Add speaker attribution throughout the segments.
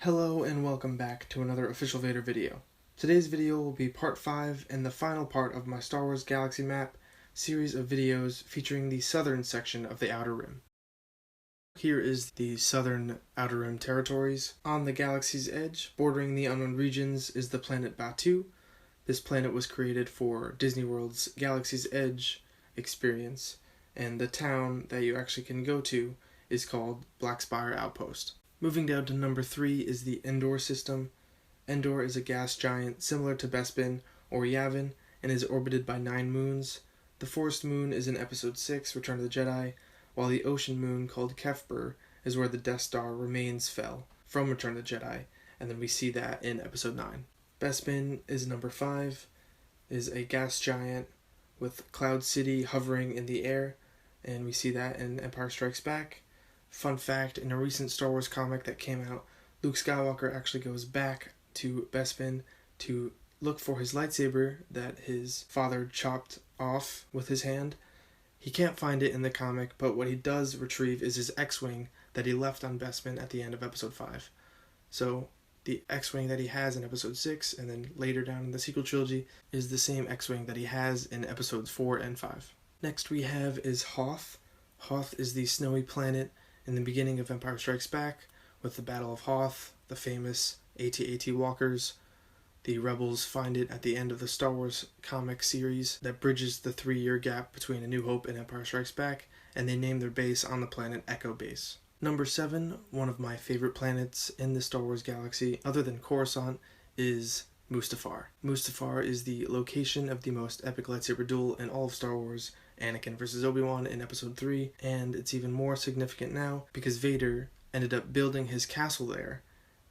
Speaker 1: Hello and welcome back to another Official Vader video. Today's video will be part 5 and the final part of my Star Wars Galaxy Map series of videos featuring the southern section of the Outer Rim. Here is the southern Outer Rim territories. On the galaxy's edge, bordering the unknown regions, is the planet Batuu. This planet was created for Disney World's Galaxy's Edge experience, and the town that you actually can go to is called Black Spire Outpost. Moving down to number 3 is the Endor system. Endor is a gas giant similar to Bespin or Yavin and is orbited by 9 moons. The forest moon is in Episode 6, Return of the Jedi, while the ocean moon called Kefbur is where the Death Star remains fell from Return of the Jedi, and then we see that in Episode 9. Bespin is number 5, is a gas giant with Cloud City hovering in the air, and we see that in Empire Strikes Back. Fun fact, in a recent Star Wars comic that came out, Luke Skywalker actually goes back to Bespin to look for his lightsaber that his father chopped off with his hand. He can't find it in the comic, but what he does retrieve is his X-Wing that he left on Bespin at the end of Episode 5. So the X-Wing that he has in Episode 6 and then later down in the sequel trilogy is the same X-Wing that he has in Episodes 4 and 5. Next we have is Hoth. Hoth is the snowy planet in the beginning of Empire Strikes Back, with the Battle of Hoth, the famous AT-AT walkers. The rebels find it at the end of the Star Wars comic series that bridges the 3-year gap between A New Hope and Empire Strikes Back, and they name their base on the planet Echo Base. Number 7, one of my favorite planets in the Star Wars galaxy, other than Coruscant, is Mustafar. Mustafar is the location of the most epic lightsaber duel in all of Star Wars, Anakin vs. Obi-Wan in Episode 3, and it's even more significant now because Vader ended up building his castle there,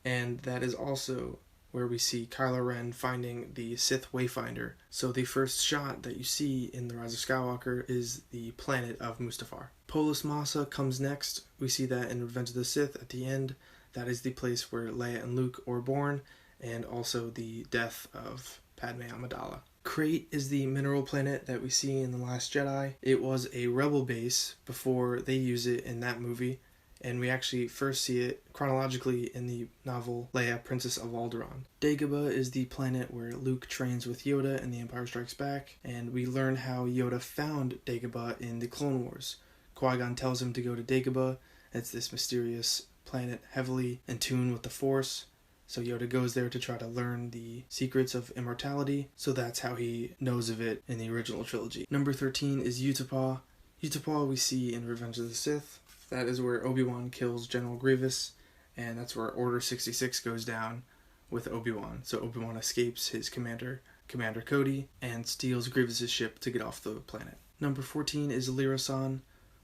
Speaker 1: and that is also where we see Kylo Ren finding the Sith Wayfinder. So the first shot that you see in The Rise of Skywalker is the planet of Mustafar. Polis Massa comes next. We see that in Revenge of the Sith at the end. That is the place where Leia and Luke were born, and also the death of Padme Amidala. Crate is the mineral planet that we see in The Last Jedi. It was a rebel base before they use it in that movie, and we actually first see it chronologically in the novel Leia, Princess of Alderaan. Dagobah is the planet where Luke trains with Yoda in The Empire Strikes Back, and we learn how Yoda found Dagobah in the Clone Wars. Qui-Gon tells him to go to Dagobah. It's this mysterious planet heavily in tune with the Force. So Yoda goes there to try to learn the secrets of immortality, so that's how he knows of it in the original trilogy. Number 13 is Utapau. Utapau we see in Revenge of the Sith. That is where Obi-Wan kills General Grievous, and that's where Order 66 goes down with Obi-Wan. So Obi-Wan escapes his commander, Commander Cody, and steals Grievous' ship to get off the planet. Number 14 is Lyrasan.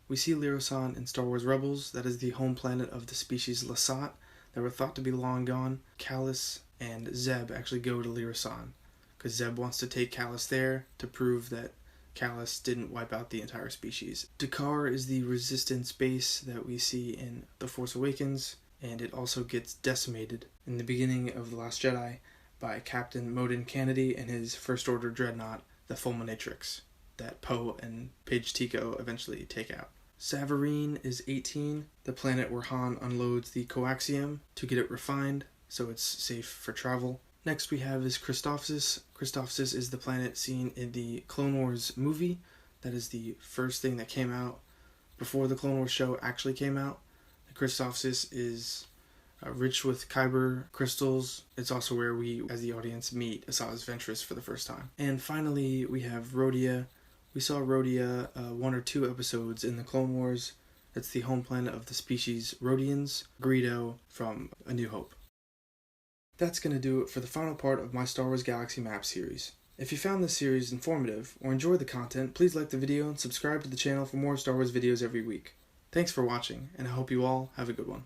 Speaker 1: We see Lyrasan in Star Wars Rebels. That is the home planet of the species Lasat that were thought to be long gone. Kallus and Zeb actually go to Lyrasan because Zeb wants to take Kallus there to prove that Kallus didn't wipe out the entire species. D'Qar is the resistance base that we see in The Force Awakens, and it also gets decimated in the beginning of The Last Jedi by Captain Modin Kennedy and his First Order dreadnought, the Fulminatrix, that Poe and Paige Tico eventually take out. Savareen is 18, the planet where Han unloads the coaxium to get it refined, so it's safe for travel. Next we have is Christophsis. Christophsis is the planet seen in the Clone Wars movie. That is the first thing that came out before the Clone Wars show actually came out. Christophsis is rich with kyber crystals. It's also where we, as the audience, meet Asajj Ventress for the first time. And finally we have Rhodia. We saw Rhodia 1 or 2 episodes in the Clone Wars. It's the home planet of the species Rhodians, Greedo from A New Hope. That's going to do it for the final part of my Star Wars Galaxy Map series. If you found this series informative or enjoyed the content, please like the video and subscribe to the channel for more Star Wars videos every week. Thanks for watching, and I hope you all have a good one.